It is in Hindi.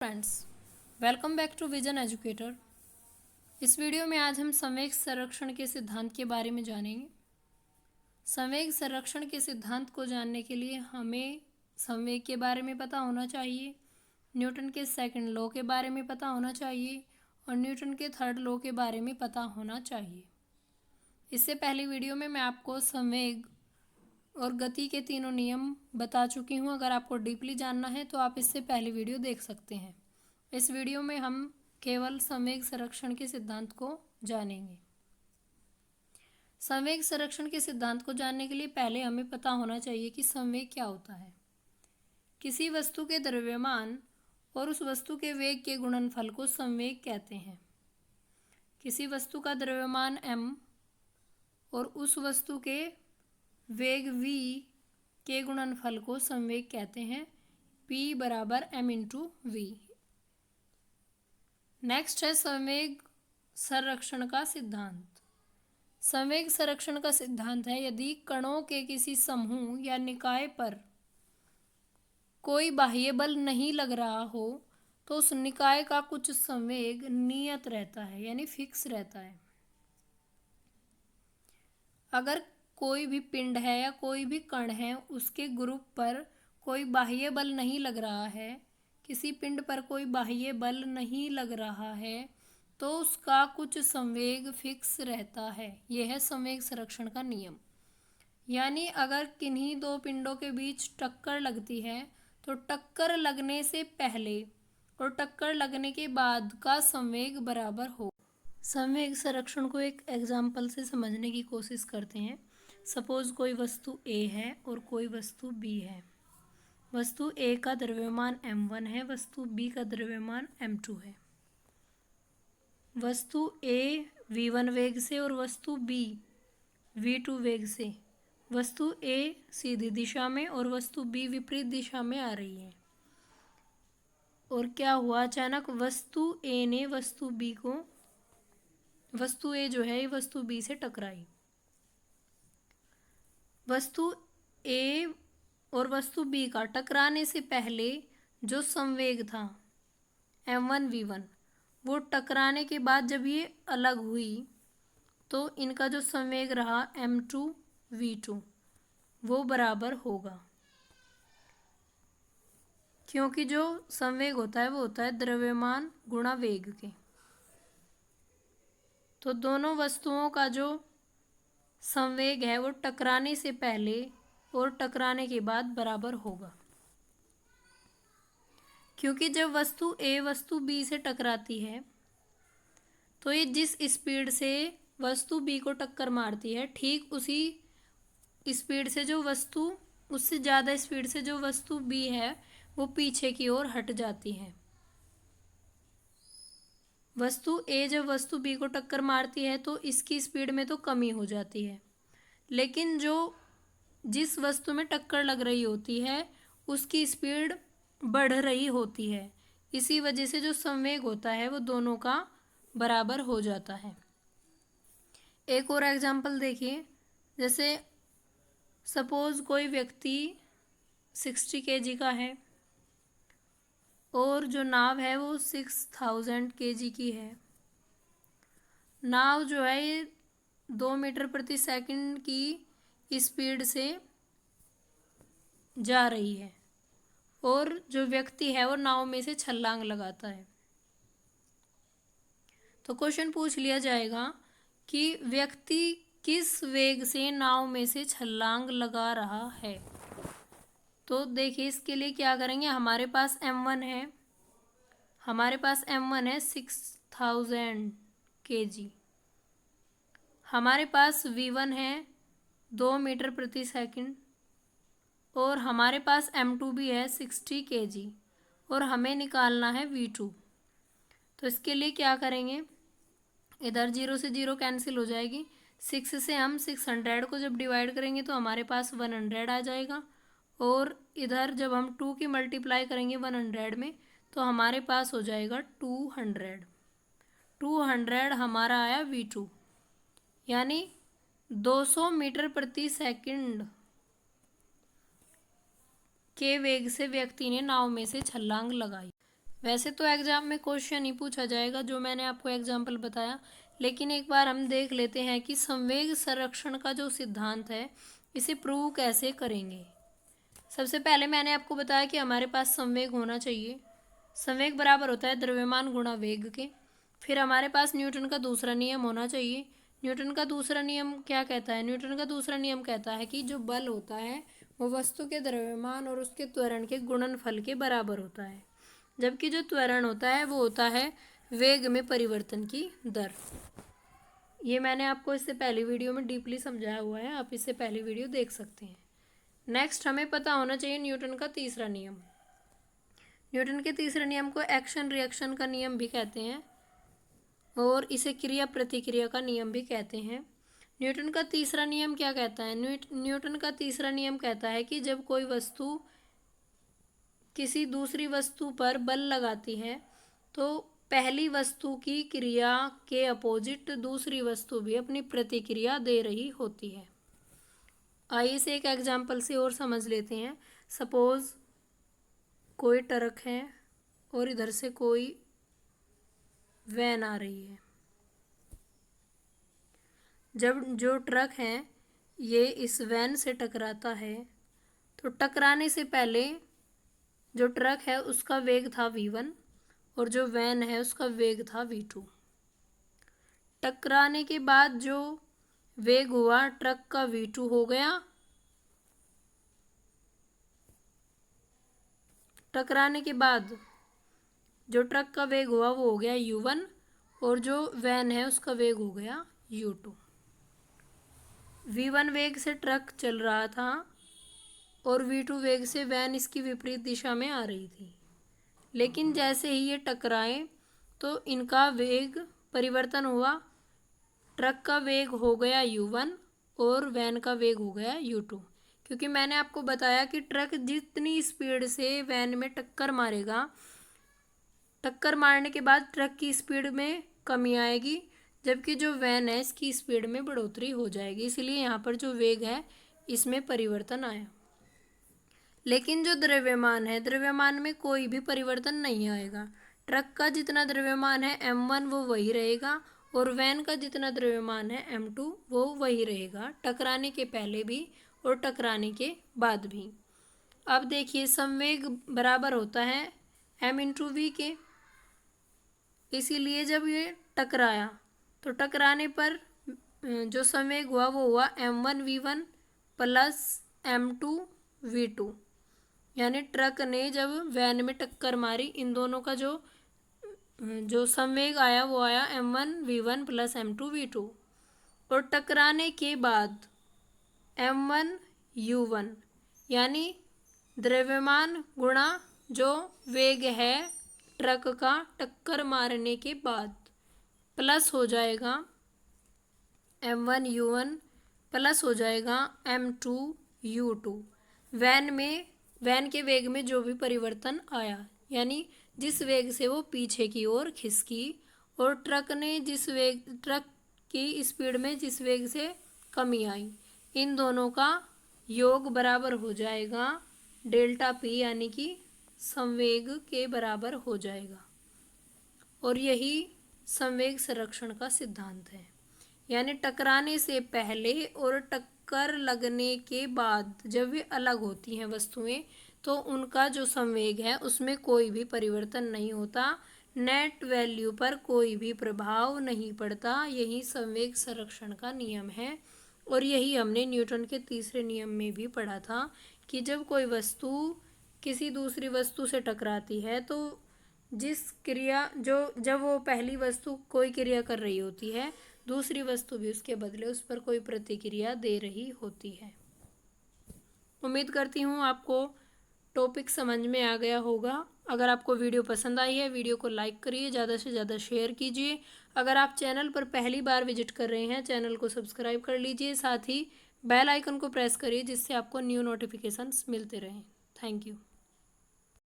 Friends, welcome back to Vision Educator. इस वीडियो में आज हम संवेग संरक्षण के सिद्धांत के बारे में जानेंगे। संवेग संरक्षण के सिद्धांत को जानने के लिए हमें संवेग के बारे में पता होना चाहिए, न्यूटन के सेकंड लॉ के बारे में पता होना चाहिए और न्यूटन के थर्ड लॉ के बारे में पता होना चाहिए। इससे पहली वीडियो में मैं आपको संवेग और गति के तीनों नियम बता चुकी हूँ। अगर आपको डीपली जानना है तो आप इससे पहली वीडियो देख सकते हैं। इस वीडियो में हम केवल संवेग संरक्षण के सिद्धांत को जानेंगे। संवेग संरक्षण के सिद्धांत को जानने के लिए पहले हमें पता होना चाहिए कि संवेग क्या होता है। किसी वस्तु के द्रव्यमान और उस वस्तु के वेग के गुणनफल को संवेग कहते हैं। किसी वस्तु का द्रव्यमान m और उस वस्तु के वेग v के गुणनफल को संवेग कहते हैं। P बराबर m इंटू v। नेक्स्ट है संवेग संरक्षण का सिद्धांत। संवेग संरक्षण का सिद्धांत है यदि कणों के किसी समूह या निकाय पर कोई बाह्य बल नहीं लग रहा हो तो उस निकाय का कुछ संवेग नियत रहता है, यानी फिक्स रहता है। अगर कोई भी पिंड है या कोई भी कण है, उसके ग्रुप पर कोई बाह्य बल नहीं लग रहा है, किसी पिंड पर कोई बाह्य बल नहीं लग रहा है तो उसका कुछ संवेग फिक्स रहता है। यह है संवेग संरक्षण का नियम। यानी अगर किन्हीं दो पिंडों के बीच टक्कर लगती है तो टक्कर लगने से पहले और टक्कर लगने के बाद का संवेग बराबर हो। संवेग संरक्षण को एक एग्जाम्पल से समझने की कोशिश करते हैं। सपोज कोई वस्तु A है और कोई वस्तु B है। वस्तु A का द्रव्यमान m1 है, वस्तु B का द्रव्यमान m2 है। वस्तु A v1 वेग से और वस्तु B v2 वेग से। वस्तु A सीधी दिशा में और वस्तु B विपरीत दिशा में आ रही है। और क्या हुआ, अचानक वस्तु A ने वस्तु A जो है वस्तु B से टकराई। वस्तु A और वस्तु B का टकराने से पहले जो संवेग था m1 v1, वो टकराने के बाद जब ये अलग हुई तो इनका जो संवेग रहा m2 v2 वो बराबर होगा, क्योंकि जो संवेग होता है वो होता है द्रव्यमान गुणा वेग के। तो दोनों वस्तुओं का जो संवेग है वो टकराने से पहले और टकराने के बाद बराबर होगा, क्योंकि जब वस्तु A वस्तु B से टकराती है तो ये जिस स्पीड से वस्तु B को टक्कर मारती है, ठीक उसी स्पीड से जो वस्तु उससे ज़्यादा स्पीड से जो वस्तु B है वो पीछे की ओर हट जाती है। वस्तु A जब वस्तु B को टक्कर मारती है तो इसकी स्पीड में तो कमी हो जाती है, लेकिन जिस वस्तु में टक्कर लग रही होती है उसकी स्पीड बढ़ रही होती है। इसी वजह से जो संवेग होता है वो दोनों का बराबर हो जाता है। एक और एग्जांपल देखिए, जैसे सपोज कोई व्यक्ति 60 kg का है और जो नाव है वो 6000 kg की है। नाव जो है ये 2 मीटर प्रति सेकंड की स्पीड से जा रही है और जो व्यक्ति है वो नाव में से छलांग लगाता है। तो क्वेश्चन पूछ लिया जाएगा कि व्यक्ति किस वेग से नाव में से छलांग लगा रहा है। तो देखिए इसके लिए क्या करेंगे, हमारे पास m1 है 6000 kg। हमारे पास v1 है 2 मीटर प्रति सेकंड और हमारे पास m2 भी है 60 kg और हमें निकालना है v2। तो इसके लिए क्या करेंगे, इधर 0 से 0 कैंसिल हो जाएगी। 6 से हम 600 को जब डिवाइड करेंगे तो हमारे पास 100 आ जाएगा और इधर जब हम 2 की मल्टीप्लाई करेंगे 100 में तो हमारे पास हो जाएगा 200 हमारा आया v2, यानी 200 मीटर प्रति सेकंड के वेग से व्यक्ति ने नाव में से छलांग लगाई। वैसे तो एग्जाम में क्वेश्चन ही पूछा जाएगा जो मैंने आपको एग्जाम्पल बताया, लेकिन एक बार हम देख लेते हैं कि संवेग संरक्षण का जो सिद्धांत है इसे प्रूव कैसे करेंगे। सबसे पहले मैंने आपको बताया कि हमारे पास संवेग होना चाहिए। संवेग बराबर होता है द्रव्यमान गुणा वेग के। फिर हमारे पास न्यूटन का दूसरा नियम होना चाहिए। न्यूटन का दूसरा नियम क्या कहता है? न्यूटन का दूसरा नियम कहता है कि जो बल होता है वो वस्तु के द्रव्यमान और उसके त्वरण के गुणनफल के बराबर होता है, जबकि जो त्वरण होता है वो होता है वेग में परिवर्तन की दर। ये मैंने आपको इससे पहली वीडियो में डीपली समझाया हुआ है, आप इससे पहली वीडियो देख सकते हैं। नेक्स्ट हमें पता होना चाहिए न्यूटन का तीसरा नियम। न्यूटन के तीसरे नियम को एक्शन रिएक्शन का नियम भी कहते हैं और इसे क्रिया प्रतिक्रिया का नियम भी कहते हैं। न्यूटन का तीसरा नियम क्या कहता है? न्यूटन का तीसरा नियम कहता है कि जब कोई वस्तु किसी दूसरी वस्तु पर बल लगाती है तो पहली वस्तु की क्रिया के अपोजिट दूसरी वस्तु भी अपनी प्रतिक्रिया दे रही होती है। आइए इसे एक एग्जाम्पल से और समझ लेते हैं। सपोज कोई ट्रक है और इधर से कोई वैन आ रही है। जब जो ट्रक है ये इस वैन से टकराता है तो टकराने से पहले जो ट्रक है उसका वेग था v1 और जो वैन है उसका वेग था v2। टकराने के बाद जो वेग हुआ ट्रक का v2 हो गया। टकराने के बाद जो ट्रक का वेग हुआ वो हो गया u1 और जो वैन है उसका वेग हो गया u2। v1 वेग से ट्रक चल रहा था और v2 वेग से वैन इसकी विपरीत दिशा में आ रही थी, लेकिन जैसे ही ये टकराए तो इनका वेग परिवर्तन हुआ। ट्रक का वेग हो गया u1 और वैन का वेग हो गया u2, क्योंकि मैंने आपको बताया कि ट्रक जितनी स्पीड से वैन में टक्कर मारेगा, टक्कर मारने के बाद ट्रक की स्पीड में कमी आएगी, जबकि जो वैन है इसकी स्पीड में बढ़ोतरी हो जाएगी। इसलिए यहाँ पर जो वेग है इसमें परिवर्तन आया। लेकिन जो द्रव्यमान है, द्रव्यमान में कोई भी परिवर्तन नहीं आएगा। ट्रक का जितना द्रव्यमान है m1 वो वही रहेगा और वैन का जितना द्रव्यमान है m2 वो वही रहेगा, टकराने के पहले भी और टकराने के बाद भी। अब देखिए संवेग बराबर होता है m इंटू वी के। इसीलिए जब ये टकराया तो टकराने पर जो संवेग हुआ वो हुआ m1v1 प्लस m2v2, यानी ट्रक ने जब वैन में टक्कर मारी इन दोनों का जो संवेग आया वो आया m1v1 प्लस m2v2। और टकराने के बाद m1u1 यानी द्रव्यमान गुणा जो वेग है ट्रक का टक्कर मारने के बाद प्लस हो जाएगा m1u1 प्लस हो जाएगा m2u2। वैन के वेग में जो भी परिवर्तन आया, यानी जिस वेग से वो पीछे की ओर खिसकी, और ट्रक की स्पीड में जिस वेग से कमी आई, इन दोनों का योग बराबर हो जाएगा डेल्टा पी, यानी कि संवेग के बराबर हो जाएगा। और यही संवेग संरक्षण का सिद्धांत है। यानी टकराने से पहले और टक्कर लगने के बाद जब वे अलग होती हैं वस्तुएं तो उनका जो संवेग है उसमें कोई भी परिवर्तन नहीं होता, नेट वैल्यू पर कोई भी प्रभाव नहीं पड़ता। यही संवेग संरक्षण का नियम है। और यही हमने न्यूटन के तीसरे नियम में भी पढ़ा था कि जब कोई वस्तु किसी दूसरी वस्तु से टकराती है तो जब वो पहली वस्तु कोई क्रिया कर रही होती है, दूसरी वस्तु भी उसके बदले उस पर कोई प्रतिक्रिया दे रही होती है। उम्मीद करती हूँ आपको टॉपिक समझ में आ गया होगा। अगर आपको वीडियो पसंद आई है, वीडियो को लाइक करिए, ज़्यादा से ज़्यादा शेयर कीजिए। अगर आप चैनल पर पहली बार विजिट कर रहे हैं, चैनल को सब्सक्राइब कर लीजिए, साथ ही बेल आइकन को प्रेस करिए जिससे आपको न्यू नोटिफिकेशंस मिलते रहें। Thank you.